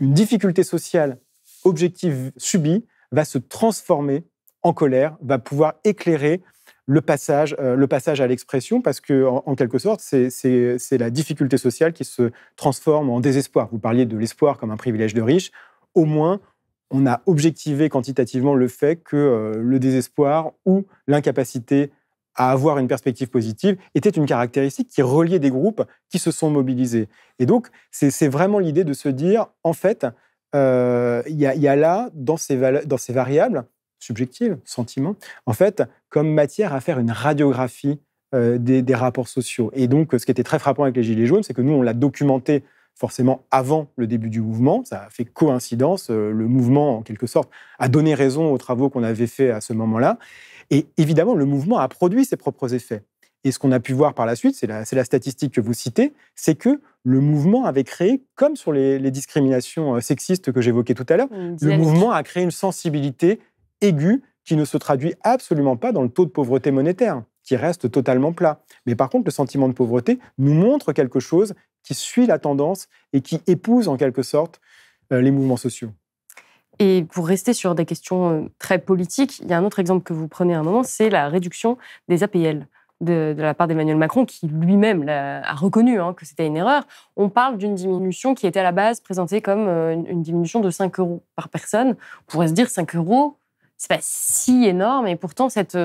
une difficulté sociale objective subie va se transformer en colère, va pouvoir éclairer le passage à l'expression, parce que en quelque sorte, c'est la difficulté sociale qui se transforme en désespoir. Vous parliez de l'espoir comme un privilège de riche. Au moins, on a objectivé quantitativement le fait que le désespoir ou l'incapacité à avoir une perspective positive était une caractéristique qui reliait des groupes qui se sont mobilisés. Et donc, c'est vraiment l'idée de se dire, en fait, il y a là, dans ces variables subjectives, sentiments, en fait, comme matière à faire une radiographie des rapports sociaux. Et donc, ce qui était très frappant avec les Gilets jaunes, c'est que nous, on l'a documenté forcément avant le début du mouvement. Ça a fait coïncidence. Le mouvement, en quelque sorte, a donné raison aux travaux qu'on avait faits à ce moment-là. Et évidemment, le mouvement a produit ses propres effets. Et ce qu'on a pu voir par la suite, c'est la statistique que vous citez, c'est que le mouvement avait créé, comme sur les discriminations sexistes que j'évoquais tout à l'heure, le mouvement a créé une sensibilité aiguë qui ne se traduit absolument pas dans le taux de pauvreté monétaire, qui reste totalement plat. Mais par contre, le sentiment de pauvreté nous montre quelque chose qui suit la tendance et qui épouse en quelque sorte les mouvements sociaux. Et pour rester sur des questions très politiques, il y a un autre exemple que vous prenez à un moment, c'est la réduction des APL de la part d'Emmanuel Macron, qui lui-même a reconnu que c'était une erreur. On parle d'une diminution qui était à la base présentée comme une diminution de 5 € par personne. On pourrait se dire 5 €, c'est pas si énorme, et pourtant cette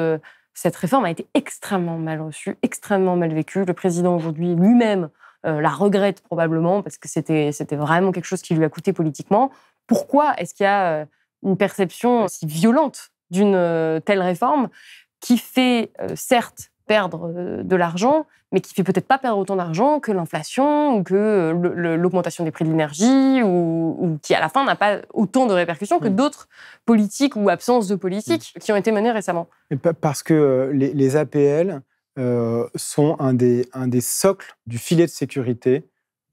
réforme a été extrêmement mal reçue, extrêmement mal vécue. Le président aujourd'hui lui-même la regrette probablement parce que c'était vraiment quelque chose qui lui a coûté politiquement. Pourquoi est-ce qu'il y a une perception si violente d'une telle réforme qui fait certes perdre de l'argent, mais qui fait peut-être pas perdre autant d'argent que l'inflation ou que l'augmentation des prix de l'énergie ou qui à la fin n'a pas autant de répercussions que d'autres politiques ou absences de politiques qui ont été menées récemment? Parce que les APL sont un des socles du filet de sécurité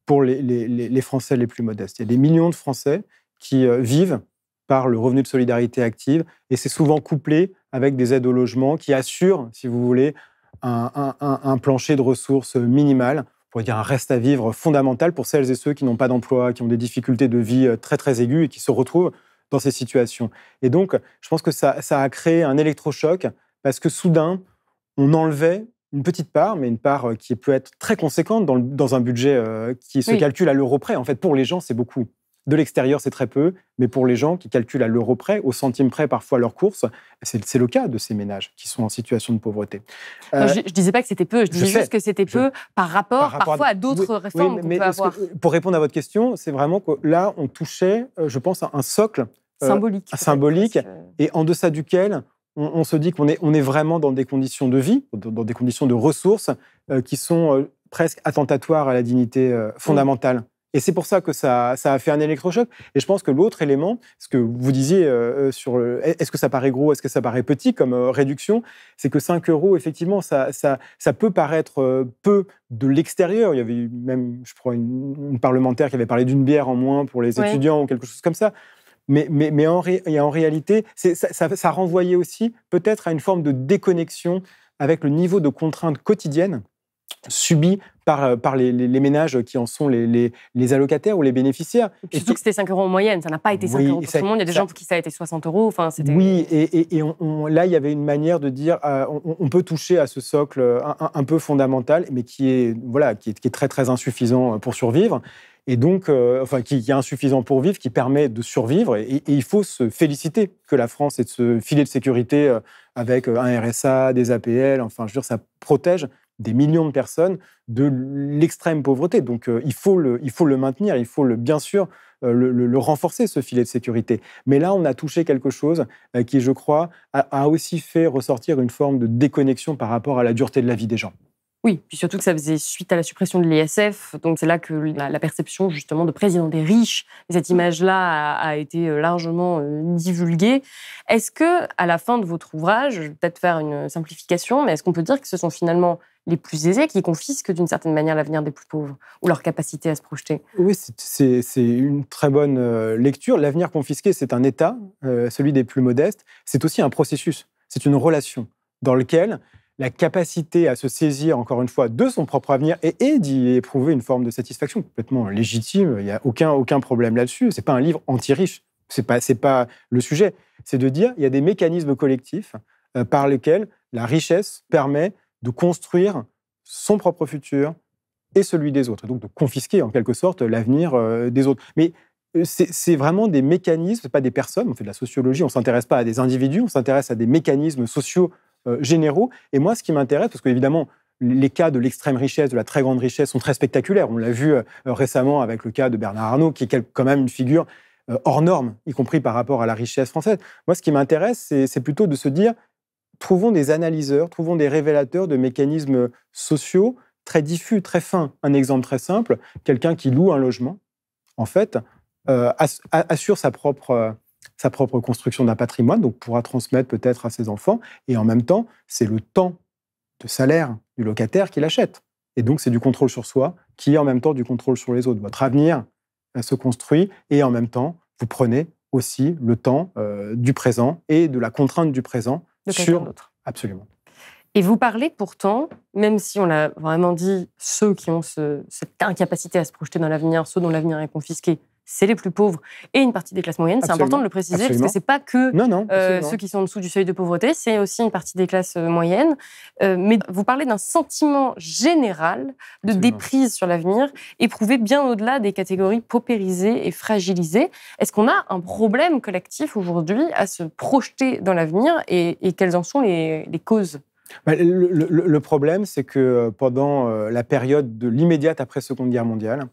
pour les Français les plus modestes. Il y a des millions de Français qui vivent par le revenu de solidarité active, et c'est souvent couplé avec des aides au logement qui assurent, si vous voulez, un plancher de ressources minimal, on pourrait dire un reste à vivre fondamental pour celles et ceux qui n'ont pas d'emploi, qui ont des difficultés de vie très très aiguës et qui se retrouvent dans ces situations. Et donc, je pense que ça a créé un électrochoc parce que soudain, on enlevait une petite part, mais une part qui peut être très conséquente dans un budget qui se calcule à l'euro près. En fait, pour les gens, c'est beaucoup. De l'extérieur, c'est très peu, mais pour les gens qui calculent à l'euro près, au centime près parfois leurs courses, c'est le cas de ces ménages qui sont en situation de pauvreté. Je ne disais pas que c'était peu, je disais juste que c'était peu par rapport parfois à d'autres réformes qu'on peut avoir. Pour répondre à votre question, c'est vraiment que là, on touchait, je pense, à un socle symbolique et en deçà duquel on se dit qu'on est vraiment dans des conditions de vie, dans des conditions de ressources qui sont presque attentatoires à la dignité fondamentale. Et c'est pour ça que ça a fait un électrochoc. Et je pense que l'autre élément, ce que vous disiez est-ce que ça paraît gros, est-ce que ça paraît petit comme réduction, c'est que 5 €, effectivement, ça peut paraître peu de l'extérieur. Il y avait même, je crois, une parlementaire qui avait parlé d'une bière en moins pour les étudiants ou quelque chose comme ça. Mais en réalité, ça renvoyait aussi peut-être à une forme de déconnexion avec le niveau de contraintes quotidiennes subies par les ménages qui en sont les allocataires ou les bénéficiaires. Et surtout que c'était 5 € en moyenne, ça n'a pas été 5 € pour tout le monde. Il y a des gens pour qui ça a été 60 €. Enfin, oui, et là, il y avait une manière de dire on peut toucher à ce socle un peu fondamental, mais qui est très, très insuffisant pour survivre. Et donc, qui est insuffisant pour vivre, qui permet de survivre. Et il faut se féliciter que la France ait ce filet de sécurité avec un RSA, des APL. Enfin, je veux dire, ça protège des millions de personnes de l'extrême pauvreté. Donc, il faut le maintenir, il faut bien sûr le renforcer, ce filet de sécurité. Mais là, on a touché quelque chose qui, je crois, a aussi fait ressortir une forme de déconnexion par rapport à la dureté de la vie des gens. Oui, puis surtout que ça faisait suite à la suppression de l'ISF, donc c'est là que la perception justement de président des riches, cette image-là a été largement divulguée. Est-ce que, à la fin de votre ouvrage, je vais peut-être faire une simplification, mais est-ce qu'on peut dire que ce sont finalement les plus aisés qui confisquent d'une certaine manière l'avenir des plus pauvres ou leur capacité à se projeter? Oui, c'est une très bonne lecture. L'avenir confisqué, c'est un état, celui des plus modestes. C'est aussi un processus, c'est une relation dans lequel la capacité à se saisir, encore une fois, de son propre avenir et d'y éprouver une forme de satisfaction complètement légitime. Il n'y a aucun problème là-dessus. Ce n'est pas un livre anti-riche. Ce n'est pas le sujet. C'est de dire qu'il y a des mécanismes collectifs par lesquels la richesse permet de construire son propre futur et celui des autres. Et donc de confisquer, en quelque sorte, l'avenir des autres. Mais c'est vraiment des mécanismes, ce n'est pas des personnes. On fait de la sociologie, on ne s'intéresse pas à des individus, on s'intéresse à des mécanismes sociaux généraux. Et moi, ce qui m'intéresse, parce qu'évidemment, les cas de l'extrême richesse, de la très grande richesse sont très spectaculaires. On l'a vu récemment avec le cas de Bernard Arnault, qui est quand même une figure hors norme, y compris par rapport à la richesse française. Moi, ce qui m'intéresse, c'est plutôt de se dire, trouvons des analyseurs, trouvons des révélateurs de mécanismes sociaux très diffus, très fins. Un exemple très simple, quelqu'un qui loue un logement, en fait, assure sa propre construction d'un patrimoine, donc pourra transmettre peut-être à ses enfants, et en même temps, c'est le temps de salaire du locataire qui l'achète. Et donc, c'est du contrôle sur soi qui est en même temps du contrôle sur les autres. Votre avenir se construit, et en même temps, vous prenez aussi le temps du présent et de la contrainte du présent sur l'autre. Absolument. Et vous parlez pourtant, même si on l'a vraiment dit, ceux qui ont cette incapacité à se projeter dans l'avenir, ceux dont l'avenir est confisqué, c'est les plus pauvres et une partie des classes moyennes. C'est important de le préciser, parce que ce n'est pas que ceux qui sont en dessous du seuil de pauvreté, c'est aussi une partie des classes moyennes. Mais vous parlez d'un sentiment général de déprise sur l'avenir, éprouvé bien au-delà des catégories paupérisées et fragilisées. Est-ce qu'on a un problème collectif aujourd'hui à se projeter dans l'avenir, et quelles en sont les causes ? Le problème, c'est que pendant la période de l'immédiate après-Seconde Guerre mondiale,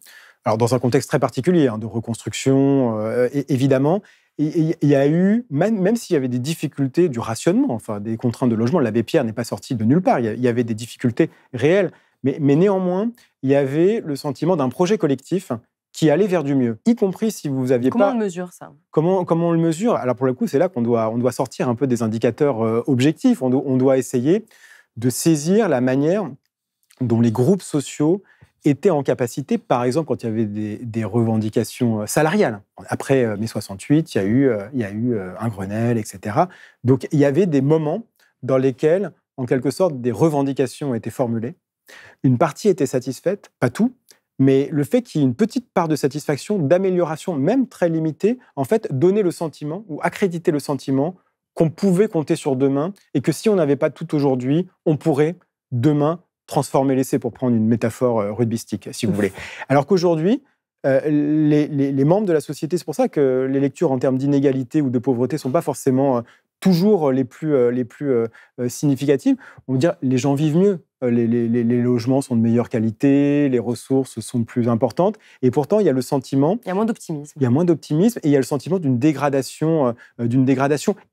alors dans un contexte très particulier, de reconstruction, évidemment, il y a eu, même s'il y avait des difficultés du rationnement, enfin des contraintes de logement, l'abbé Pierre n'est pas sorti de nulle part, il y avait des difficultés réelles, mais néanmoins, il y avait le sentiment d'un projet collectif qui allait vers du mieux, y compris si vous aviez Comment on le mesure, ça ? Comment on le mesure ? Alors pour le coup, c'est là qu'on doit sortir un peu des indicateurs objectifs. On doit essayer de saisir la manière dont les groupes sociaux étaient en capacité, par exemple, quand il y avait des revendications salariales. Après mai 68, il y a eu un Grenelle, etc. Donc il y avait des moments dans lesquels, en quelque sorte, des revendications étaient formulées. Une partie était satisfaite, pas tout, mais le fait qu'il y ait une petite part de satisfaction, d'amélioration, même très limitée, en fait, donnait le sentiment, ou accréditait le sentiment, qu'on pouvait compter sur demain, et que si on n'avait pas tout aujourd'hui, on pourrait, demain, transformer l'essai, pour prendre une métaphore rugbystique, si vous voulez. Alors qu'aujourd'hui, les membres de la société, c'est pour ça que les lectures en termes d'inégalité ou de pauvreté ne sont pas forcément toujours les plus significatives. On veut dire, les gens vivent mieux. Les logements sont de meilleure qualité, les ressources sont plus importantes, et pourtant il y a le sentiment... Il y a moins d'optimisme. Il y a moins d'optimisme, et il y a le sentiment d'une dégradation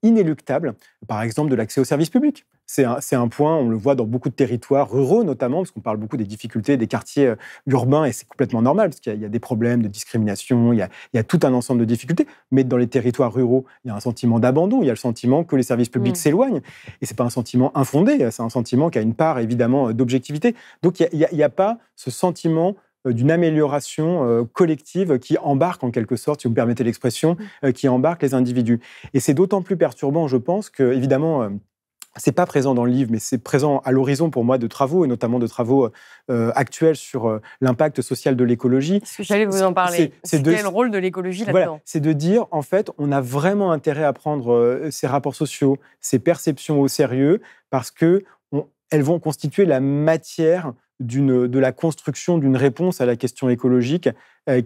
inéluctable, par exemple de l'accès aux services publics. C'est un point, on le voit dans beaucoup de territoires ruraux notamment, parce qu'on parle beaucoup des difficultés des quartiers urbains, et c'est complètement normal, parce qu'il y a des problèmes de discrimination, il y a tout un ensemble de difficultés, mais dans les territoires ruraux, il y a un sentiment d'abandon, il y a le sentiment que les services publics s'éloignent, et c'est pas un sentiment infondé, c'est un sentiment qui a une part évidemment d'objectivité. Donc il n'y a pas ce sentiment d'une amélioration collective qui embarque en quelque sorte, si vous me permettez l'expression, qui embarque les individus. Et c'est d'autant plus perturbant, je pense, que évidemment, c'est pas présent dans le livre, mais c'est présent à l'horizon pour moi de travaux, et notamment de travaux actuels sur l'impact social de l'écologie. J'allais vous en parler. Quel est le rôle de l'écologie là-dedans ? Voilà, c'est de dire, en fait, on a vraiment intérêt à prendre ces rapports sociaux, ces perceptions au sérieux, parce que elles vont constituer la matière de la construction d'une réponse à la question écologique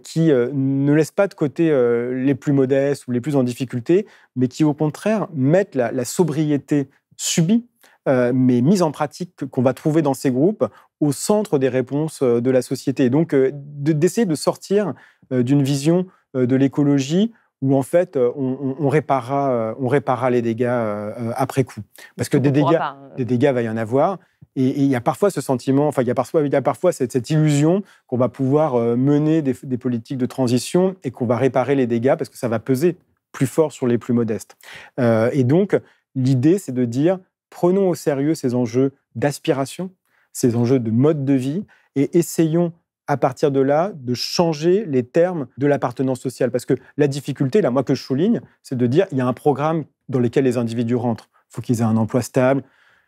qui ne laisse pas de côté les plus modestes ou les plus en difficulté, mais qui, au contraire, mettent la sobriété subie, mais mise en pratique, qu'on va trouver dans ces groupes, au centre des réponses de la société. Et donc, d'essayer de sortir d'une vision de l'écologie où en fait on réparera les dégâts après coup. Parce que des dégâts va y en avoir, Et il y a parfois ce sentiment, il y a parfois cette illusion qu'on va pouvoir mener des politiques de transition et qu'on va réparer les dégâts parce que ça va peser plus fort sur les plus modestes. Et donc, l'idée, c'est de dire, prenons au sérieux ces enjeux d'aspiration, ces enjeux de mode de vie, et essayons, à partir de là, de changer les termes de l'appartenance sociale. Parce que la difficulté, là, moi, que je souligne, c'est de dire, il y a un programme dans lequel les individus rentrent. Il faut qu'ils aient un emploi stable.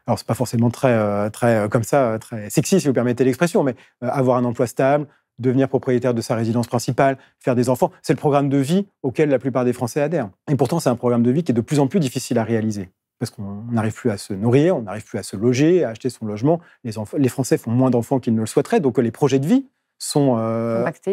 Alors, c'est pas forcément très comme ça, très sexy, si vous permettez l'expression, mais avoir un emploi stable, devenir propriétaire de sa résidence principale, faire des enfants, c'est le programme de vie auquel la plupart des Français adhèrent. Et pourtant, c'est un programme de vie qui est de plus en plus difficile à réaliser. Parce qu'on n'arrive plus à se nourrir, on n'arrive plus à se loger, à acheter son logement. Les Français font moins d'enfants qu'ils ne le souhaiteraient, donc les projets de vie sont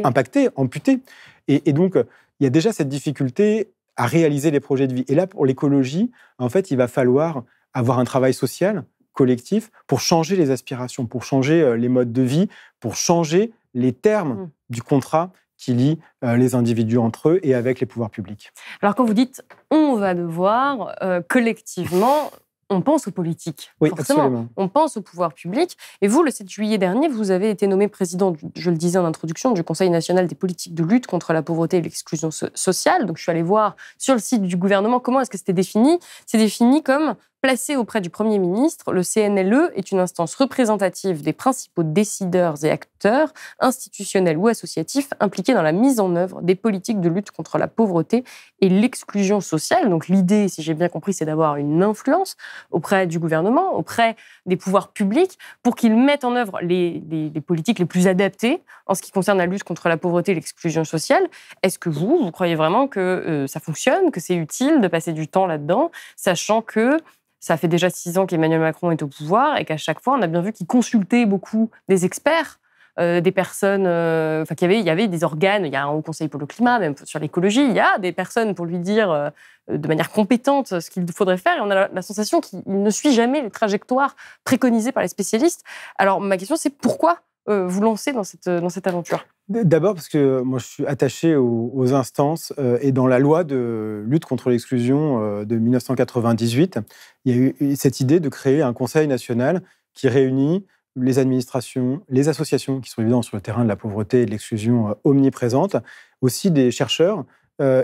impactés, amputés. Et donc, il y a déjà cette difficulté à réaliser les projets de vie. Et là, pour l'écologie, en fait, il va falloir avoir un travail social, collectif, pour changer les aspirations, pour changer les modes de vie, pour changer les termes du contrat qui lie les individus entre eux et avec les pouvoirs publics. Alors quand vous dites « on va devoir collectivement », on pense aux politiques, oui, forcément. Absolument. On pense au pouvoir public. Et vous, le 7 juillet dernier, vous avez été nommé président, je le disais en introduction, du Conseil national des politiques de lutte contre la pauvreté et l'exclusion sociale. Donc je suis allée voir sur le site du gouvernement comment est-ce que c'était défini. C'est défini comme placé auprès du Premier ministre. Le CNLE est une instance représentative des principaux décideurs et acteurs institutionnels ou associatifs impliqués dans la mise en œuvre des politiques de lutte contre la pauvreté et l'exclusion sociale. Donc l'idée, si j'ai bien compris, c'est d'avoir une influence auprès du gouvernement, auprès des pouvoirs publics, pour qu'ils mettent en œuvre les politiques les plus adaptées en ce qui concerne la lutte contre la pauvreté et l'exclusion sociale. Est-ce que vous croyez vraiment que ça fonctionne, que c'est utile de passer du temps là-dedans, sachant que ça fait déjà 6 ans qu'Emmanuel Macron est au pouvoir et qu'à chaque fois, on a bien vu qu'il consultait beaucoup des experts, des personnes, il y avait des organes, il y a un Haut Conseil pour le climat, même sur l'écologie, il y a des personnes pour lui dire de manière compétente ce qu'il faudrait faire, et on a la sensation qu'il ne suit jamais les trajectoires préconisées par les spécialistes. Alors ma question, c'est pourquoi vous lancez dans cette aventure ? D'abord parce que moi je suis attaché aux instances et dans la loi de lutte contre l'exclusion de 1998, il y a eu cette idée de créer un conseil national qui réunit les administrations, les associations qui sont évidemment sur le terrain de la pauvreté et de l'exclusion omniprésente, aussi des chercheurs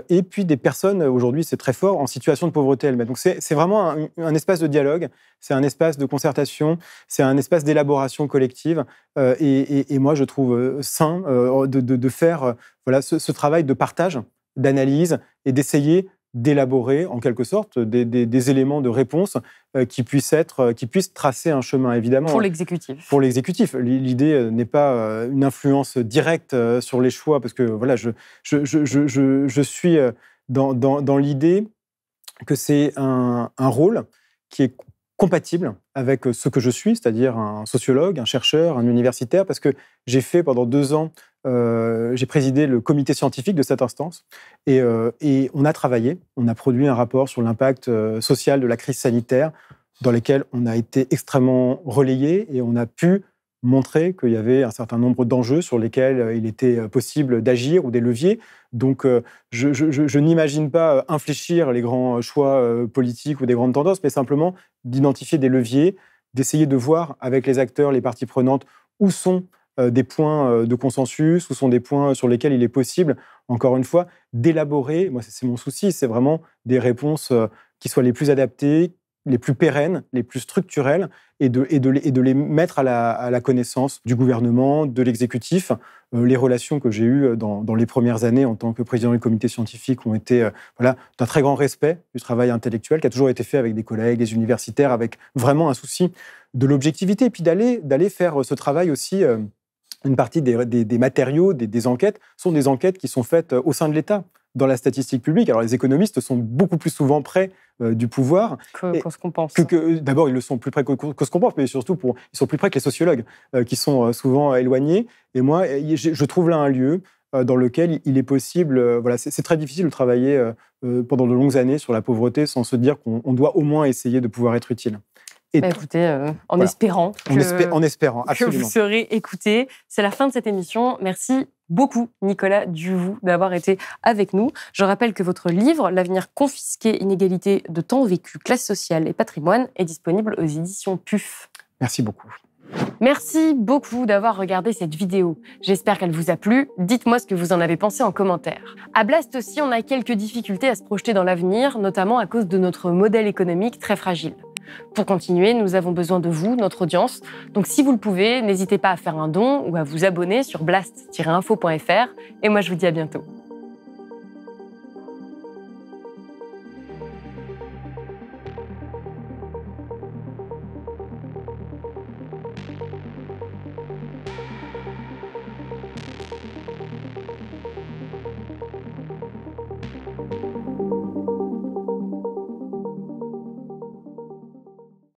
et puis des personnes, aujourd'hui c'est très fort, en situation de pauvreté elles-mêmes. Donc c'est vraiment un espace de dialogue, c'est un espace de concertation, c'est un espace d'élaboration collective et moi je trouve sain de faire ce travail de partage, d'analyse et d'essayer d'élaborer en quelque sorte des éléments de réponse qui puissent tracer un chemin, évidemment. Pour l'exécutif. Pour l'exécutif. L'idée n'est pas une influence directe sur les choix, parce que voilà, je suis dans l'idée que c'est un rôle qui est compatible avec ce que je suis, c'est-à-dire un sociologue, un chercheur, un universitaire, parce que j'ai fait pendant 2 ans, j'ai présidé le comité scientifique de cette instance et on a travaillé, on a produit un rapport sur l'impact social de la crise sanitaire dans lequel on a été extrêmement relayé et on a pu montrer qu'il y avait un certain nombre d'enjeux sur lesquels il était possible d'agir ou des leviers. Donc, je n'imagine pas infléchir les grands choix politiques ou des grandes tendances, mais simplement d'identifier des leviers, d'essayer de voir avec les acteurs, les parties prenantes, où sont des points de consensus, où sont des points sur lesquels il est possible, encore une fois, d'élaborer, moi c'est mon souci, c'est vraiment des réponses qui soient les plus adaptées, les plus pérennes, les plus structurelles, et de les mettre à la connaissance du gouvernement, de l'exécutif. Les relations que j'ai eues dans les premières années en tant que président du comité scientifique ont été d'un très grand respect du travail intellectuel qui a toujours été fait avec des collègues, des universitaires, avec vraiment un souci de l'objectivité, et puis d'aller faire ce travail aussi. Une partie des matériaux, des enquêtes, sont des enquêtes qui sont faites au sein de l'État, dans la statistique publique. Alors, les économistes sont beaucoup plus souvent près du pouvoir. Que ce qu'on pense. D'abord, ils le sont plus près que ce qu'on pense, mais surtout, ils sont plus près que les sociologues, qui sont souvent éloignés. Et moi, je trouve là un lieu dans lequel il est possible... c'est très difficile de travailler pendant de longues années sur la pauvreté sans se dire qu'on doit au moins essayer de pouvoir être utile. Écoutez, en espérant que vous serez écoutés. C'est la fin de cette émission. Merci beaucoup, Nicolas Duvou, d'avoir été avec nous. Je rappelle que votre livre, L'avenir confisqué, inégalité de temps vécu, classe sociale et patrimoine, est disponible aux éditions PUF. Merci beaucoup. Merci beaucoup d'avoir regardé cette vidéo. J'espère qu'elle vous a plu. Dites-moi ce que vous en avez pensé en commentaire. À Blast aussi, on a quelques difficultés à se projeter dans l'avenir, notamment à cause de notre modèle économique très fragile. Pour continuer, nous avons besoin de vous, notre audience. Donc si vous le pouvez, n'hésitez pas à faire un don ou à vous abonner sur blast-info.fr. Et moi, je vous dis à bientôt.